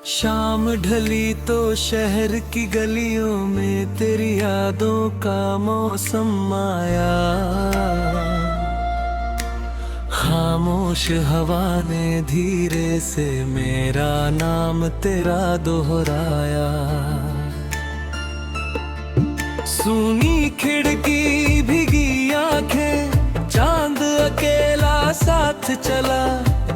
शाम ढली तो शहर की गलियों में तेरी यादों का मौसम आया। खामोश हवा ने धीरे से मेरा नाम तेरा दोहराया। सूनी खिड़की भीगी आंखें, चांद अकेला साथ चला।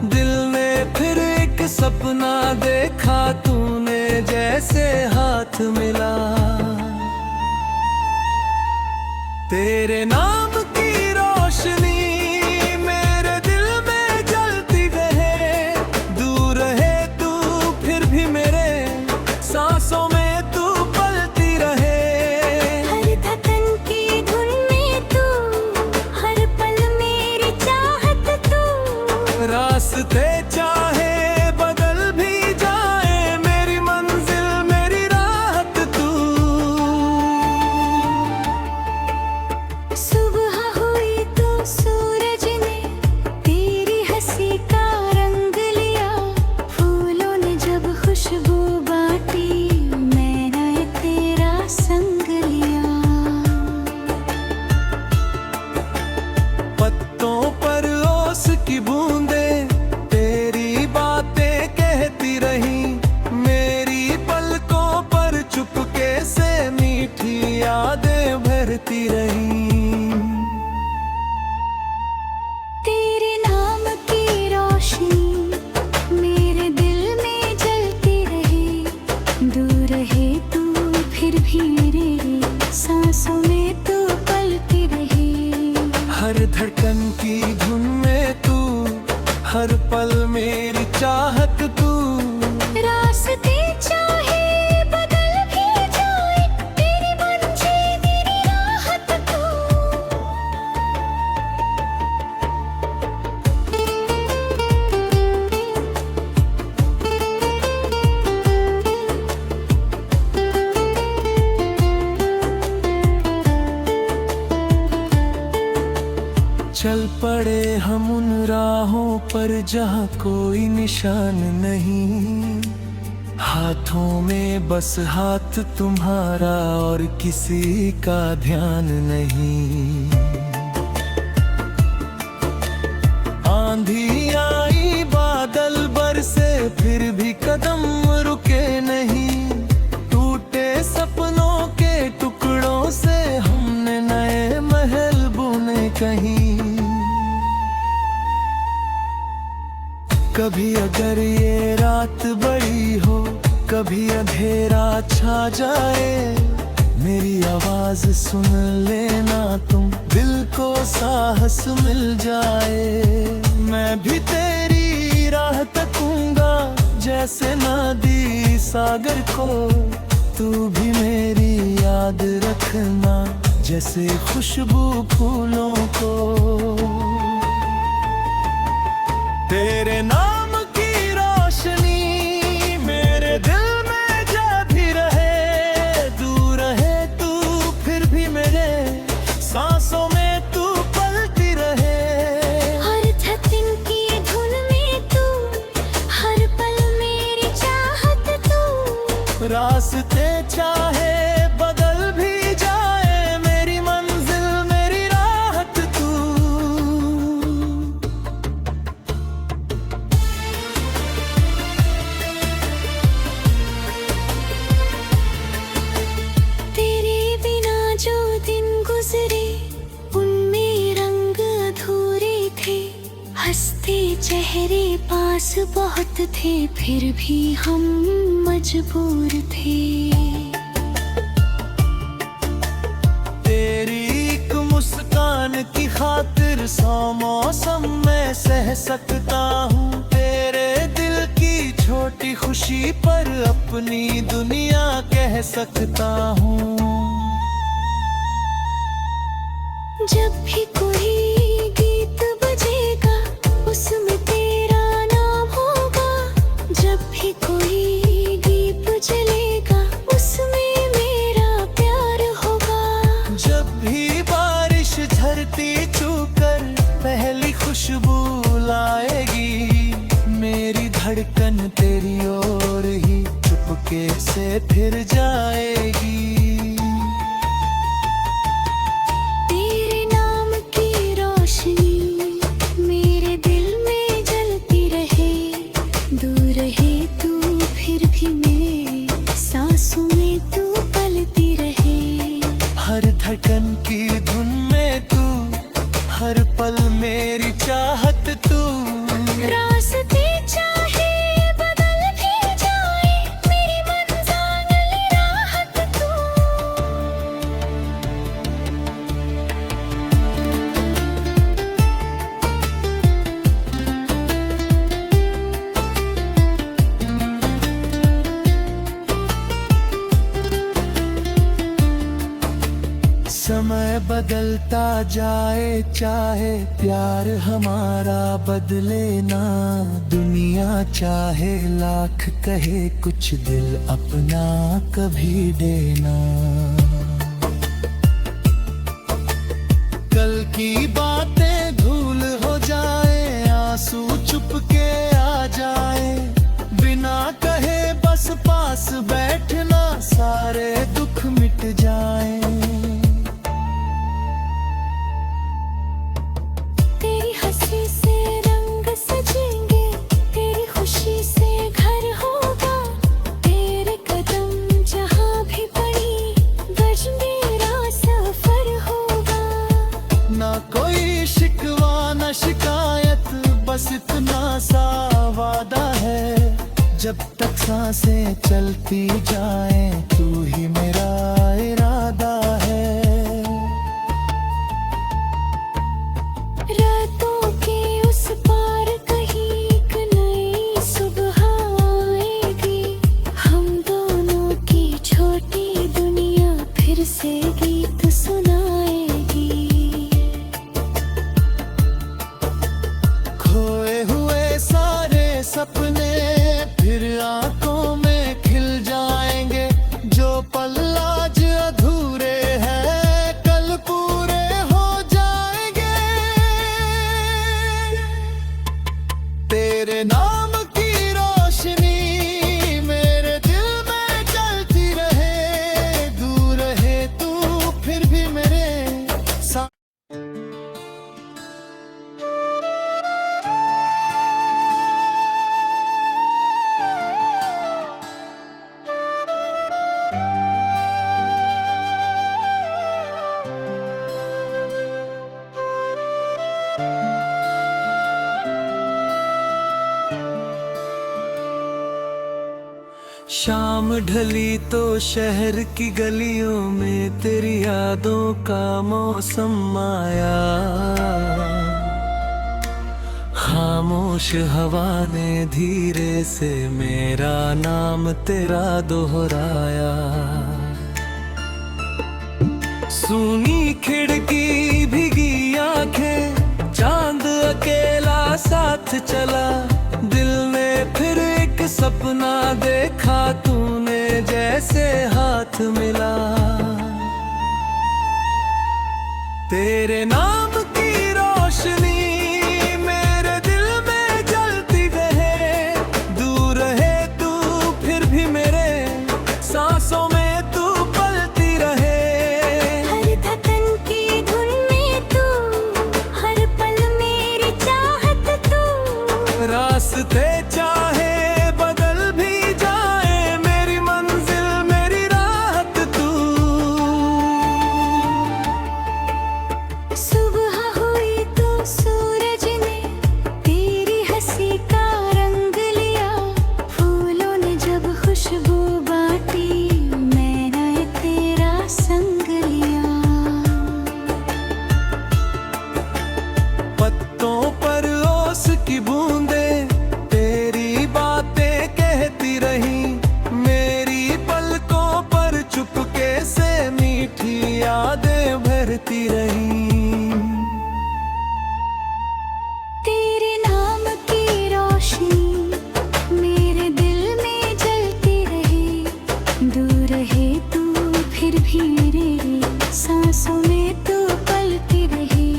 दिल ने फिर एक सपना देखा, तूने जैसे हाथ मिला। तेरे नाम की रोशनी मेरे दिल में जलती रहे। दूर रहे तू फिर भी मेरे सांसों में तू पलती रहे। हर धड़कन की धुन में तू, हर पल मेरी चाहत तू। रास्ते चाहे बदल भी जाए, मेरी मंजिल मेरी राहत तू। सुबह हुई तो सूरज ने तेरी हंसी का रंग लिया। फूलों ने जब खुशबू बांटी, मैंने तेरा संग लिया। पत्तों पर ओस की बूंदे तेरी बातें कहती रही। मेरी पलकों पर चुपके से मीठी यादें भरती रही। तेरे नाम की रोशनी मेरे दिल में जलती रही। दूर रहे तू फिर भी मेरे सांसों में तू पलती रही। हर धड़कन की धुन में तू, हर पल मेरी चाहत तू। रास्ते चाहे बदल भी जाए, तेरी मंजिल मेरी राहत तू। चल पड़े हम उन राहों पर जहाँ कोई निशान नहीं। हाथों में बस हाथ तुम्हारा और किसी का ध्यान नहीं। आंधी आई बादल बरसे फिर भी कदम रुके नहीं। टूटे सपनों के टुकड़ों से हमने नए महल बुने कहीं। कभी अगर ये रात बड़ी हो, कभी अंधेरा छा जाए, मेरी आवाज सुन लेना तुम, दिल को साहस मिल जाए। मैं भी तेरी राह तकूंगा जैसे नदी सागर को। तू भी मेरी याद रखना जैसे खुशबू फूलों को। तेरे नाम की रोशनी मेरे दिल में जाती रहे। दूर रहे तू फिर भी मेरे सांसों में तू पलती रहे। हर धड़कन की धुन में तू, हर पल मेरी चाहत तू। रास्ते चाहे बदल भी जाए, मेरी मंजिल मेरी राहत तू। तेरे बिना जो दिन गुजरे, उनमें रंग अधूरे थे। हंसते चेहरे पास बहुत थे, फिर भी हम मजबूर थे। तेरी एक मुस्कान की खातिर 100 मौसम मैं सह सकता हूँ। तेरे दिल की छोटी खुशी पर अपनी दुनिया कह सकता हूँ। जब भी कोई गीत बजेगा, उसमें तेरा नाम होगा। जब भी कोई दीप जलेगा, उसमें मेरा प्यार होगा। जब भी बारिश धरती छूकर पहली खुशबू लाएगी, मेरी धड़कन तेरी ओर ही मेरी चाहत तू। रास्ते चाहे बदल भी जाए, मेरी मंजिल राहत तू। समय बदलता जाए, चाहे प्यार हमारा बदले ना। दुनिया चाहे लाख कहे, कुछ दिल अपना कभी देना। कल की बातें धूल हो जाए, आंसू चुप के आ जाए। बिना कहे बस पास बैठना, सारे दुख मिट जाए। तेरी हंसी से रंग सजेंगे, तेरी खुशी से घर होगा। तेरे कदम जहाँ भी पड़ी, बज मेरा सफर होगा। ना कोई शिकवा न शिकायत, बस इतना सा वादा है। जब तक सांसें चलती जाएं, तू ही मेरा इरादा है। रातों के उस पार कहीं एक नई सुबह आएगी। हम दोनों की छोटी दुनिया फिर से गीत सुनाएगी। खोए हुए सारे सपने फिर आंखों में खिल जाएंगे। जो पल आज अधूरे हैं, कल पूरे हो जाएंगे। तेरे नाम की रोशनी मेरे दिल में जलती रहे। दूर रहे तू फिर भी मेरे साथ। शाम ढली तो शहर की गलियों में तेरी यादों का मौसम आया। खामोश हवा ने धीरे से मेरा नाम तेरा दोहराया। सूनी खिड़की भीगी आंखें, चांद अकेला साथ चला। दिल ने फिर एक सपना देखा, तूने जैसे हाथ मिला। तेरे नाम की रोशनी मेरे दिल में जलती रहे। दूर रहे तू फिर भी मेरे सांसों में तू पलती रहे। हर धड़कन की धुन में तू, हर पल मेरी चाहत तू। रास्ते चाहे बदल भी जाए, मेरी मंजिल मेरी राहत तू। सुबह हुई तो सूरज ने तेरी हंसी का रंग लिया। फूलों ने जब खुशबू बांटी, मैंने तेरा संग लिया। पत्तों पर ओस की बूंदे तेरी बातें कहती रही। मेरी पलकों पर चुपके से मीठी यादें भरती रही। तेरे नाम की रोशनी मेरे दिल में जलती रही। दूर रहे तू फिर भी मेरे सांसों में तू पलती रही।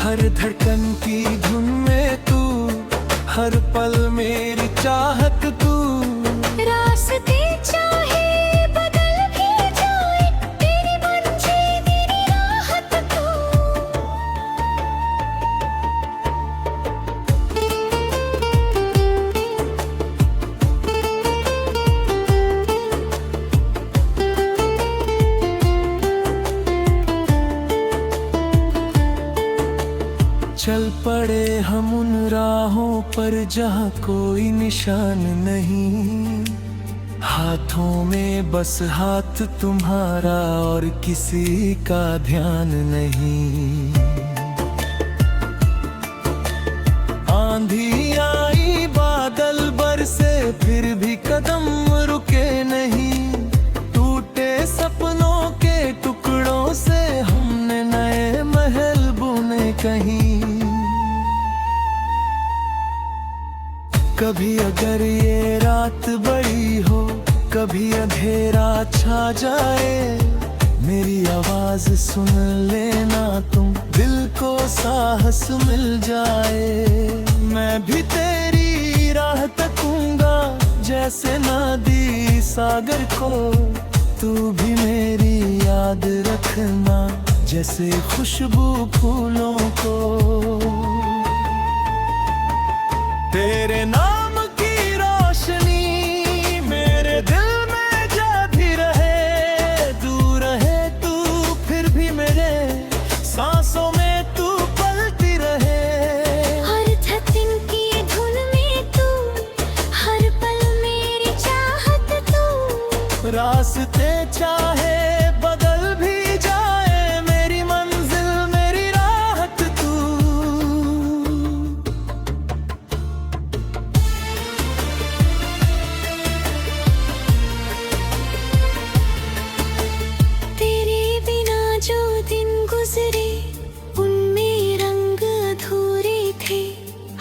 हर धड़कन की धुन में तू, हर पल मेरी चाहत तू। रास्ते चाहे बदल भी जाए, तेरी मंजिल मेरी राहत तू। चल पड़े हम उन राहों पर जहाँ कोई निशान नहीं, हाथों में बस हाथ तुम्हारा और किसी का ध्यान नहीं। आंधी आई बादल बरसे फिर भी कदम रुके नहीं, टूटे सपनों के टुकड़ों से हमने नए महल बुने कहीं। कभी अगर ये रात बड़ी हो, कभी अंधेरा छा जाए, मेरी आवाज सुन लेना तुम, दिल को साहस मिल जाए। मैं भी तेरी राह तकूंगा जैसे नदी सागर को, तू भी मेरी याद रखना जैसे खुशबू फूलों को। तेरे नाम की रोशनी मेरे दिल में जाती रहे, दूर रहे तू फिर भी मेरे सांसों में तू पलती रहे। हर धड़कन की धुन में तू, हर पल मेरी चाहत तू। रास्ते चाहे बदल भी जाए, मेरी मंजिल मेरी राहत तू। तेरे बिना जो दिन गुजरे उनमें रंग अधूरे थे,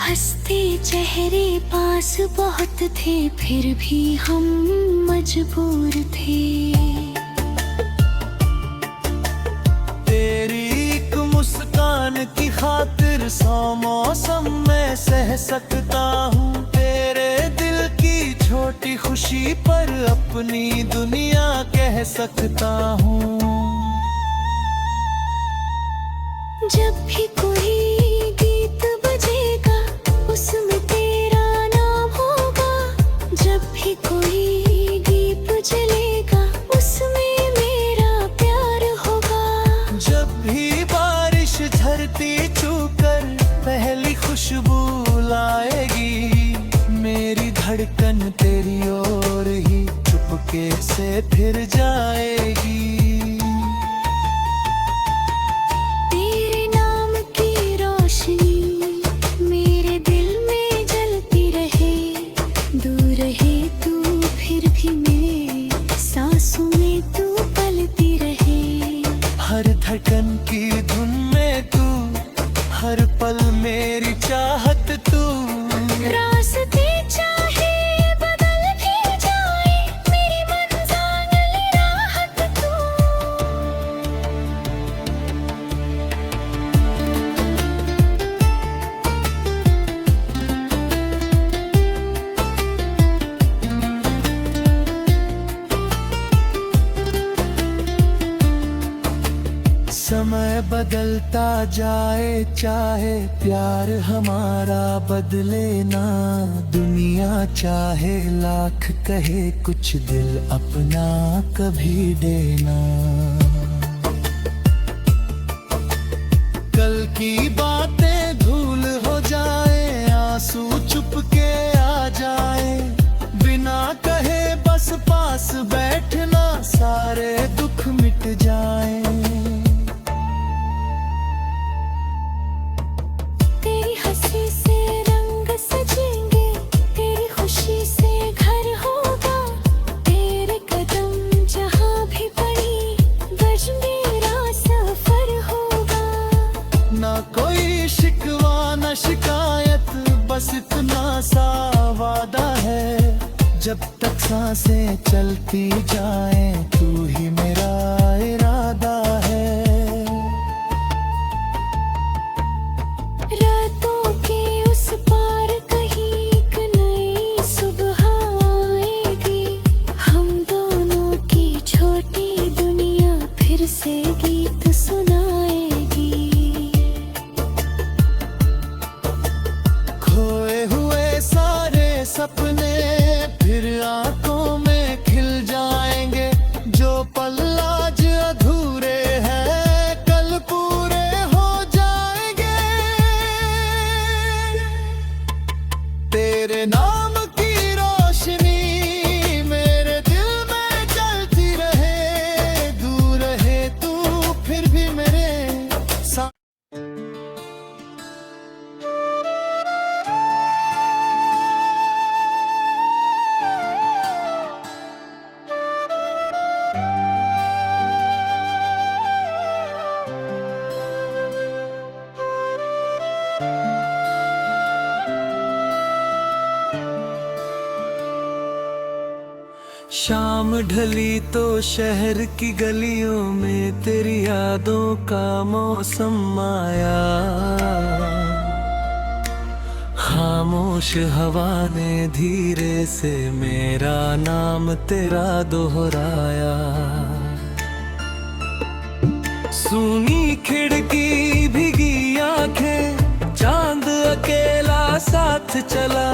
हंसते चेहरे पास बहुत थे फिर भी हम मजबूर थे। तेरी एक मुस्कान की खातिर 100 मौसम मैं सह सकता हूँ, तेरे दिल की छोटी खुशी पर अपनी दुनिया कह सकता हूँ। जब भी कोई गीत बजेगा उसमें तेरा नाम होगा, जब भी कोई दीप जलेगा उसमें मेरा प्यार होगा। जब भी बारिश धरती छूकर पहली खुशबू लाएगी, मेरी धड़कन तेरी ओर ही चुपके से फिर जाएगी। तेरे नाम की रोशनी मेरे दिल में जलती रहे, दूर रहे तू फिर भी मेरे सांसों में तू पलती रहे। हर धड़कन की धुन में तू, हर पल मेरी चाहत तू। रास्ते चाहे बदल भी जाए, मेरी मंजिल राहत तू। समय बदलता जाए चाहे प्यार हमारा बदले ना, दुनिया चाहे लाख कहे कुछ दिल अपना कभी देना। कल की बातें धूल हो जाए, आंसू चुप के आ जाए, बिना कहे बस पास बैठना सारे दुख मिट जाए। तेरी हंसी से रंग सजेंगे, तेरी खुशी से घर होगा, तेरे कदम जहाँ भी पड़ी बज मेरा सफर होगा। ना कोई शिकवा न शिकायत, बस इतना सा वादा है, जब तक सांसें चलती जाएं तू ही मेरा इरादा है। रातों के उस पार कहीं एक नई सुबह आएगी, हम दोनों की छोटी दुनिया फिर से गीत सुनाएगी। खोए हुए सारे सपने फिर आंखों में खिल जाएंगे, जो पल आज अधूरे हैं शाम ढली तो शहर की गलियों में तेरी यादों का मौसम आया। खामोश हवा ने धीरे से मेरा नाम तेरा दोहराया। सूनी खिड़की भीगी आंखें, चांद अकेला साथ चला।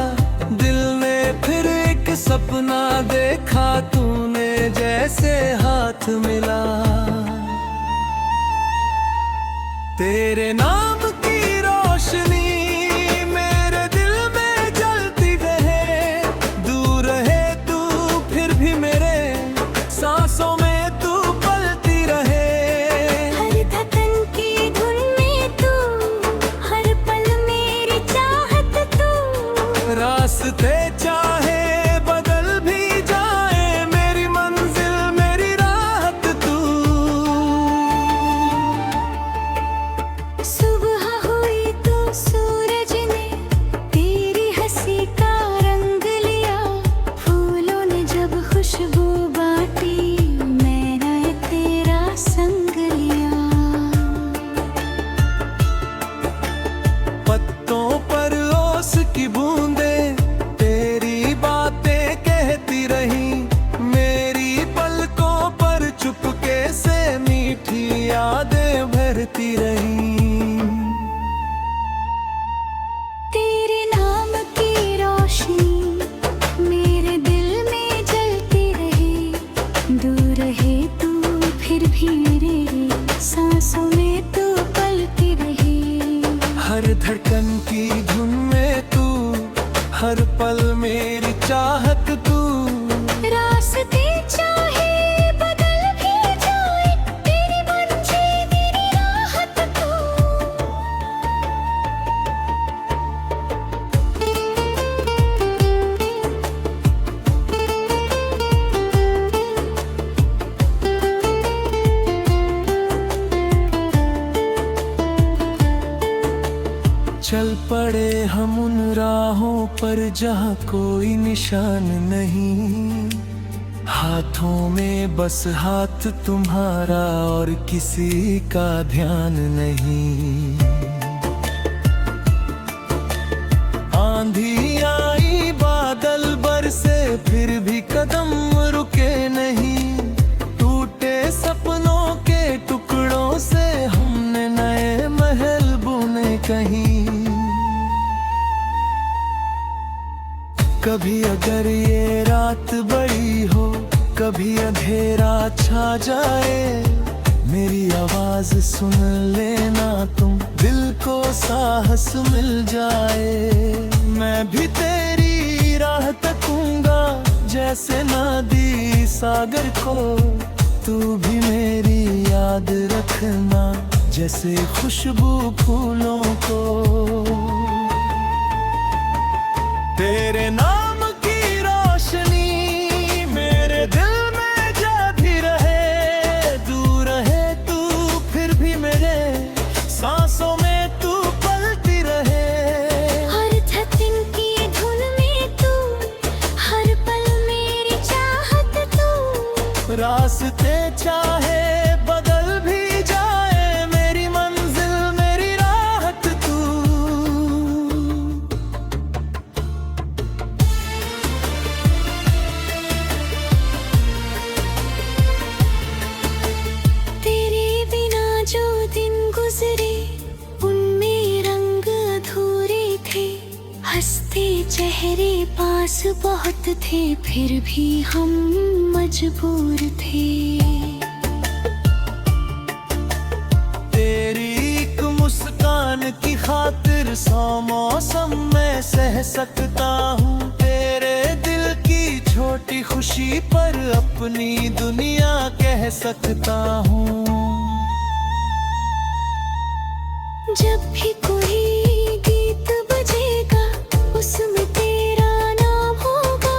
दिल ने फिर एक सपना देखा, तूने जैसे हाथ मिला। तेरे नाम की रोशनी मेरे दिल में जलती रहे। दूर रहे तू फिर भी मेरे सांसों में तू पलती रहे। हर धड़कन की धुन में तू, हर पल मेरी चाहत तू। रास्ते चाहे बदल भी जाए, मेरी मंजिल मेरी राहत तू। सुबह हुई तो सूरज ने तेरी हंसी का रंग लिया। फूलों ने जब खुशबू बांटी, मैंने तेरा संग लिया। पत्तों पर ओस की बूंदें तेरी बातें कहती रही। मेरी पलकों पर चुपके से मीठी यादें भरती रही। तेरे नाम की रोशनी मेरे दिल में जलती रही। दूर रहे तू फिर भी मेरे सांसों में तू पलती रही। हर धड़कन की धुन में तू, हर पल मेरी चाहत तू। रास्ते चाहे बदल भी जाए, तेरी मंजिल मेरी राहत तू। चल पड़े हम उन राहों पर जहाँ कोई निशान नहीं। हाथों में बस हाथ तुम्हारा और किसी का ध्यान नहीं। आंधी आई बादल बरसे फिर भी कदम रुके नहीं। टूटे सपनों के टुकड़ों से हमने नए महल बुने कहीं। कभी अगर ये रात बड़ी हो, कभी अंधेरा छा जाए, मेरी आवाज सुन लेना तुम, दिल को साहस मिल जाए। मैं भी तेरी राह तकूंगा जैसे नदी सागर को। तू भी मेरी याद रखना जैसे खुशबू फूलों को। तेरे नाम की रोशनी मेरे दिल में जाती रहे। दूर रहे तू फिर भी मेरे सांसों में तू पलती रहे। हर धड़कन की धुन में तू, हर पल मेरी चाहत तू। रास्ते चाहे बदल भी जाए, मेरी मंजिल मेरी राहत तू। तेरे बिना जो दिन गुजरे, उनमें रंग अधूरे थे। हंसते चेहरे पास बहुत थे, फिर भी हम मजबूर थे। तेरी एक मुस्कान की खातिर 100 मौसम मैं सह सकता हूँ। तेरे दिल की छोटी खुशी पर अपनी दुनिया कह सकता हूँ। जब भी कोई गीत बजेगा, उसमें तेरा नाम होगा।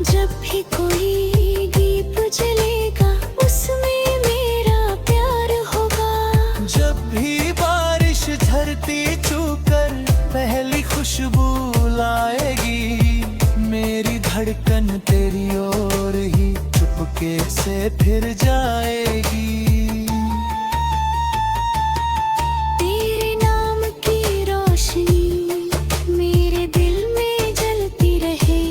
जब भी कोई दीप जलेगा, उसमें मेरा प्यार होगा। जब भी बारिश धरती छूकर पहली खुशबू लाएगी, मेरी धड़कन तेरी ओर ही फिर जाएगी। तेरे नाम की रोशनी मेरे दिल में जलती रहे,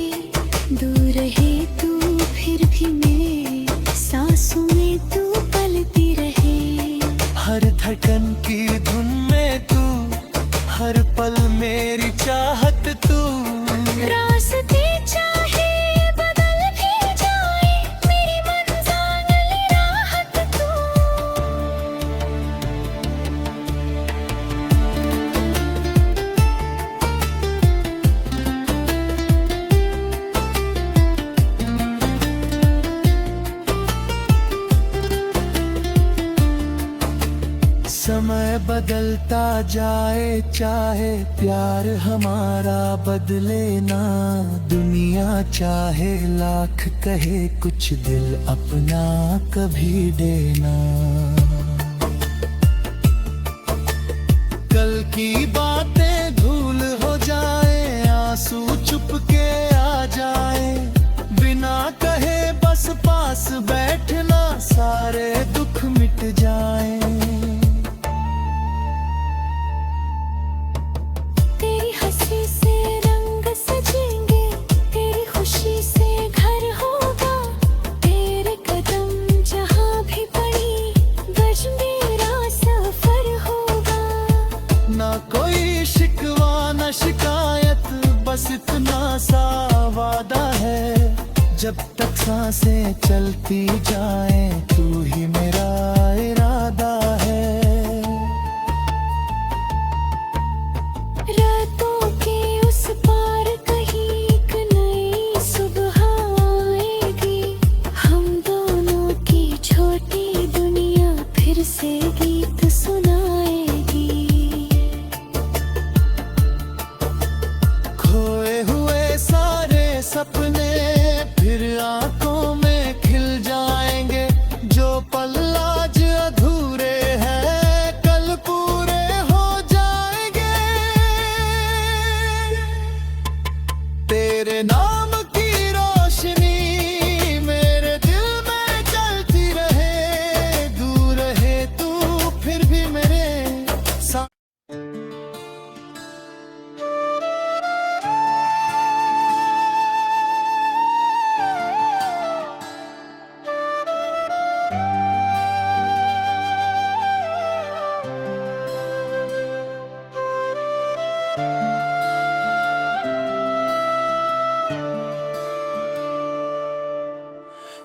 दूर रहे तू फिर भी मेरे सांसों में तू पलती रहे। हर धड़कन की धुन में तू, हर पल मेरी चाहत तू। रास्ते चाहे बदल भी जाए, मेरी मंज़िल राहत तू। समय बदलता जाए चाहे प्यार हमारा बदले ना, दुनिया चाहे लाख कहे कुछ दिल अपना कभी देना। कल की बातें धूल हो जाए, आंसू चुप के आ जाए, बिना कहे बस पास बैठना, सारे दुख मिट जाए। तेरी हंसी से रंग सजेंगे, तेरी खुशी से घर होगा, तेरे कदम जहाँ भी पड़ी बज मेरा सफर होगा। ना कोई शिकवा न शिकायत, बस इतना सा वादा है, जब तक सांसें चलती जाए तू ही मेरा इरादा है। रातों के उस पार कहीं एक नई सुबह आएगी, हम दोनों की छोटी दुनिया फिर से गीत सुनाएगी। खोए हुए सारे सपने फिर आंखों में खिल जाएंगे, जो पल आज अधूरे हैं कल पूरे हो जाएंगे। तेरे नाम की रोशनी मेरे दिल में जलती रहे, दूर रहे तू फिर भी मेरे साथ।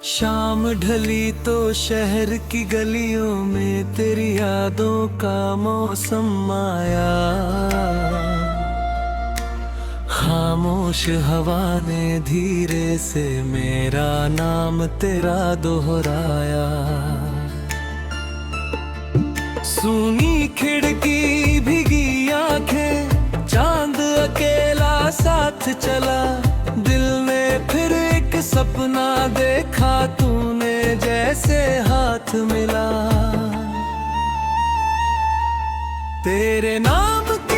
शाम ढली तो शहर की गलियों में तेरी यादों का मौसम आया, खामोश हवा ने धीरे से मेरा नाम तेरा दोहराया। सूनी खिड़की भीगी आंखें, चांद अकेला साथ चला, दिल ने फिर एक सपना देखा, तूने जैसे हाथ मिला। तेरे नाम की